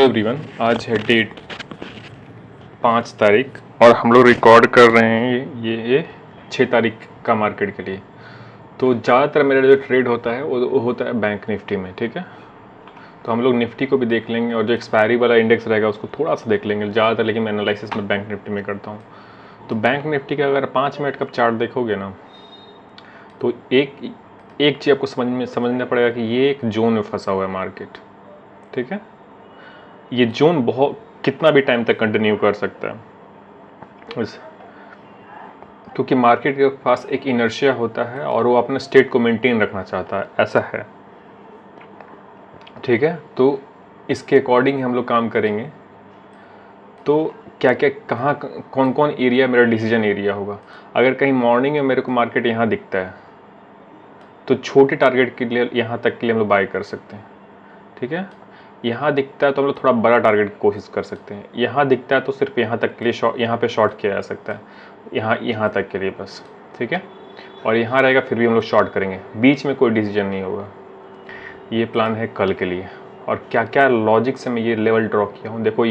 Hello everyone, आज है date 5 तारीख और हम लोग रिकॉर्ड कर रहे हैं ये 6 तारीख का मार्केट के लिए। तो ज़्यादातर मेरा जो ट्रेड होता है वो होता है बैंक निफ्टी में, ठीक है। तो हम लोग निफ्टी को भी देख लेंगे और जो एक्सपायरी वाला इंडेक्स रहेगा उसको थोड़ा सा देख लेंगे ज़्यादातर, लेकिन मैं एनालिसिस में बैंक निफ्टी में करता हूँ। तो बैंक निफ्टी का अगर 5 मिनट का चार्ट देखोगे ना, तो एक चीज़ आपको समझना पड़ेगा कि ये एक जोन में फंसा हुआ है मार्केट, ठीक है। ये जोन बहुत कितना भी टाइम तक कंटिन्यू कर सकता है, क्योंकि मार्केट के पास एक इनर्शिया होता है और वो अपने स्टेट को मेंटेन रखना चाहता है, ऐसा है, ठीक है। तो इसके अकॉर्डिंग हम लोग काम करेंगे। तो क्या क्या कहाँ कौन कौन एरिया मेरा डिसीजन एरिया होगा। अगर कहीं मॉर्निंग में मेरे को मार्केट यहाँ दिखता है तो छोटे टारगेट के लिए यहाँ तक के लिए हम लोग बाय कर सकते हैं, ठीक है। यहाँ दिखता है तो हम लोग थोड़ा बड़ा टारगेट की कोशिश कर सकते हैं। यहाँ दिखता है तो सिर्फ यहाँ तक के लिए यहाँ पे शॉर्ट किया जा सकता है, यहाँ तक के लिए बस, ठीक है। और यहाँ रहेगा फिर भी हम लोग शॉर्ट करेंगे, बीच में कोई डिसीजन नहीं होगा। ये प्लान है कल के लिए। और क्या क्या लॉजिक से मैं ये लेवल ड्रॉ किया हूँ, देखो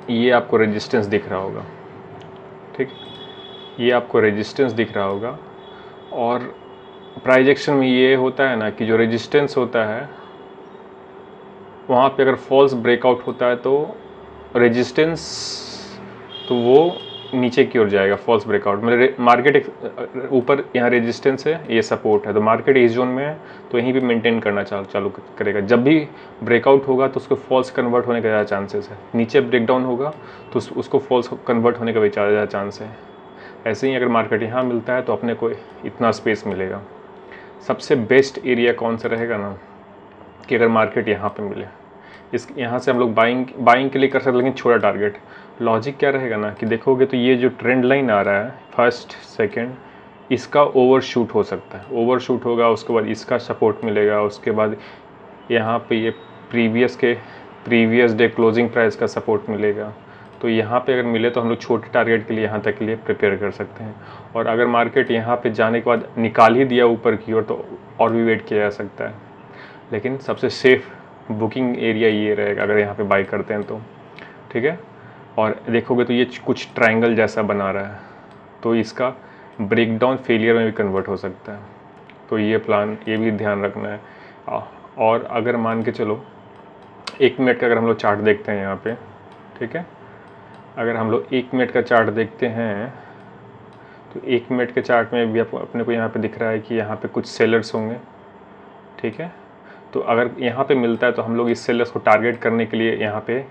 ये आपको रेजिस्टेंस दिख रहा होगा, ठीक, ये आपको रेजिस्टेंस दिख रहा होगा। और प्राइस एक्शन में ये होता है ना कि जो रेजिस्टेंस होता है वहाँ पे अगर फॉल्स ब्रेकआउट होता है तो रेजिस्टेंस, तो वो नीचे की ओर जाएगा। फॉल्स ब्रेकआउट मतलब मार्केट ऊपर यहाँ रेजिस्टेंस है, ये सपोर्ट है, तो मार्केट इस जोन में है तो यहीं पे मेंटेन करना चालू करेगा। जब भी ब्रेकआउट होगा तो उसको फॉल्स कन्वर्ट होने का ज़्यादा चांसेस है। नीचे ब्रेकडाउन होगा तो उसको फॉल्स कन्वर्ट होने का भी ज़्यादा चांस है। ऐसे ही अगर मार्केट यहाँ मिलता है तो अपने को इतना स्पेस मिलेगा। सबसे बेस्ट एरिया कौन सा रहेगा ना, कि अगर मार्केट यहाँ पे मिले, यहाँ से हम लोग बाइंग के लिए कर सकते हैं, लेकिन छोटा टारगेट। लॉजिक क्या रहेगा ना कि देखोगे तो ये जो ट्रेंड लाइन आ रहा है फर्स्ट सेकंड, इसका ओवरशूट हो सकता है। ओवरशूट होगा, उसके बाद इसका सपोर्ट मिलेगा, उसके बाद यहाँ पे ये प्रीवियस डे क्लोजिंग प्राइस का सपोर्ट मिलेगा। तो यहाँ पे अगर मिले तो हम लोग छोटे टारगेट के लिए यहाँ तक के लिए प्रिपेयर कर सकते हैं। और अगर मार्केट यहाँ पे जाने के बाद निकाल ही दिया ऊपर की ओर तो और भी वेट किया जा सकता है, लेकिन सबसे सेफ बुकिंग एरिया ये रहेगा अगर यहाँ पे बाई करते हैं तो, ठीक है। और देखोगे तो ये कुछ ट्रायंगल जैसा बना रहा है, तो इसका ब्रेकडाउन फेलियर में भी कन्वर्ट हो सकता है। तो ये प्लान, ये भी ध्यान रखना है। और अगर मान के चलो 1 मिनट का अगर हम लोग चार्ट देखते हैं यहाँ पे, ठीक है, अगर हम लोग 1 मिनट का चार्ट देखते हैं तो 1 मिनट के चार्ट में भी अपने को यहाँ पे दिख रहा है कि यहाँ पे कुछ सेलर्स होंगे, ठीक है। तो अगर यहाँ पे मिलता है तो हम लोग इस सेलर्स को टारगेट करने के लिए यहाँ पे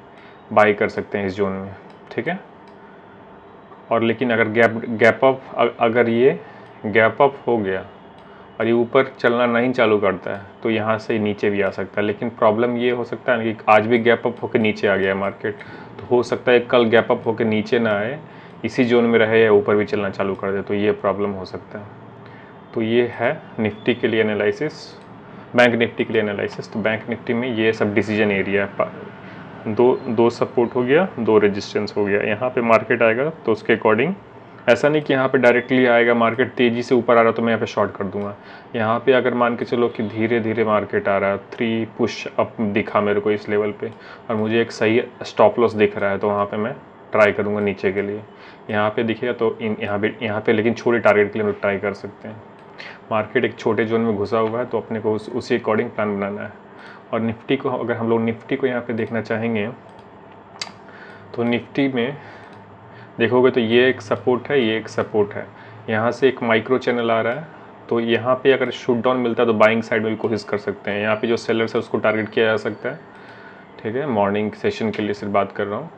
बाई कर सकते हैं इस जोन में, ठीक है। और लेकिन अगर अगर ये गैप अप हो गया और ये ऊपर चलना नहीं चालू करता है तो यहाँ से नीचे भी आ सकता है। लेकिन प्रॉब्लम ये हो सकता है कि आज भी गैप अप होकर नीचे आ गया मार्केट, तो हो सकता है कल गैप अप होकर नीचे ना आए, इसी जोन में रहे या ऊपर भी चलना चालू कर दे, तो ये प्रॉब्लम हो सकता है। तो ये है निफ्टी के लिए एनालिसिस, बैंक निफ्टी के लिए एनालिसिस। तो बैंक निफ्टी में ये सब डिसीजन एरिया है, दो सपोर्ट हो गया, 2 रेजिस्टेंस हो गया। यहाँ पे मार्केट आएगा तो उसके अकॉर्डिंग, ऐसा नहीं कि यहाँ पे डायरेक्टली आएगा मार्केट तेज़ी से ऊपर आ रहा तो मैं यहाँ पे शॉर्ट कर दूंगा। यहाँ पे अगर मान के चलो कि धीरे धीरे मार्केट आ रहा है, 3 पुश अप दिखा मेरे को इस लेवल पे और मुझे एक सही स्टॉप लॉस दिख रहा है, तो वहाँ पे मैं ट्राई करूँगा नीचे के लिए। यहाँ पे दिखेगा तो यहाँ पे लेकिन छोटे टारगेट के लिए हम लोग ट्राई कर सकते हैं। मार्केट एक छोटे जोन में घुसा हुआ है तो अपने को उसी अकॉर्डिंग प्लान बनाना है। और निफ्टी को, अगर हम लोग निफ्टी को यहाँ पे देखना चाहेंगे तो निफ्टी में देखोगे तो ये एक सपोर्ट है, ये एक सपोर्ट है, यहाँ से एक माइक्रो चैनल आ रहा है। तो यहाँ पे अगर शूट डाउन मिलता है तो बाइंग साइड में भी कोशिश कर सकते हैं। यहाँ पे जो सेलर्स है उसको टारगेट किया जा सकता है, ठीक है। मॉर्निंग सेशन के लिए सिर्फ बात कर रहा हूँ।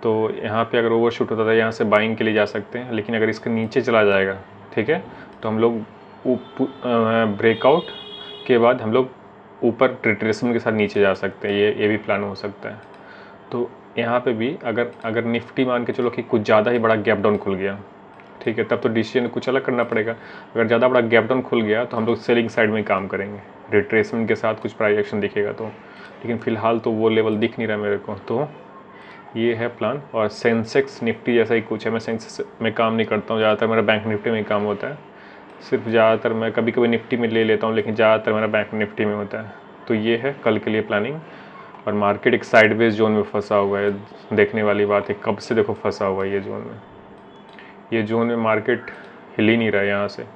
तो यहाँ पे अगर ओवर शूट होता था यहाँ से बाइंग के लिए जा सकते हैं, लेकिन अगर इसके नीचे चला जाएगा, ठीक है, तो हम लोग ब्रेकआउट के बाद हम लोग ऊपर रिट्रेसमेंट के साथ नीचे जा सकते हैं, ये भी प्लान हो सकता है। तो यहाँ पे भी अगर निफ्टी मान के चलो कि कुछ ज़्यादा ही बड़ा गैप डाउन खुल गया, ठीक है, तब तो डिसीजन कुछ अलग करना पड़ेगा। अगर ज़्यादा बड़ा गैप डाउन खुल गया तो हम लोग सेलिंग साइड में काम करेंगे, रिट्रेसमेंट के साथ कुछ प्राइस एक्शन दिखेगा तो। लेकिन फ़िलहाल तो वो लेवल दिख नहीं रहा मेरे को, तो ये है प्लान। और सेंसेक्स निफ्टी जैसा ही कुछ है। मैं सेंसेक्स में काम नहीं करता हूँ, ज़्यादातर मेरा बैंक निफ्टी में ही काम होता है। सिर्फ मैं कभी कभी निफ्टी में ले लेता हूँ, लेकिन ज़्यादातर मेरा बैंक निफ्टी में होता है। तो ये है कल के लिए प्लानिंग। और मार्केट एक साइडवेज जोन में फंसा हुआ है। देखने वाली बात है, कब से देखो फंसा हुआ है ये जोन में। ये जोन में मार्केट हिल ही नहीं रहा है।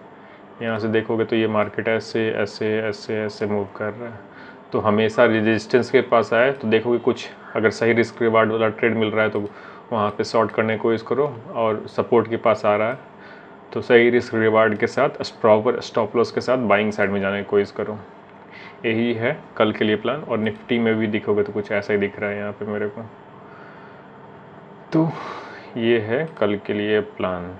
यहाँ से देखोगे तो ये मार्केट ऐसे ऐसे ऐसे ऐसे मूव कर रहा है। तो हमेशा रेजिस्टेंस के पास आए तो देखोगे कुछ अगर सही रिस्क रिवार्ड वाला ट्रेड मिल रहा है तो वहाँ पे शॉर्ट करने की कोशिश करो, और सपोर्ट के पास आ रहा है तो सही रिस्क रिवार्ड के साथ प्रॉपर स्टॉप लॉस के साथ बाइंग साइड में जाने की कोशिश करो। यही है कल के लिए प्लान। और निफ्टी में भी दिखोगे तो कुछ ऐसा ही दिख रहा है यहाँ पे मेरे को। तो ये है कल के लिए प्लान।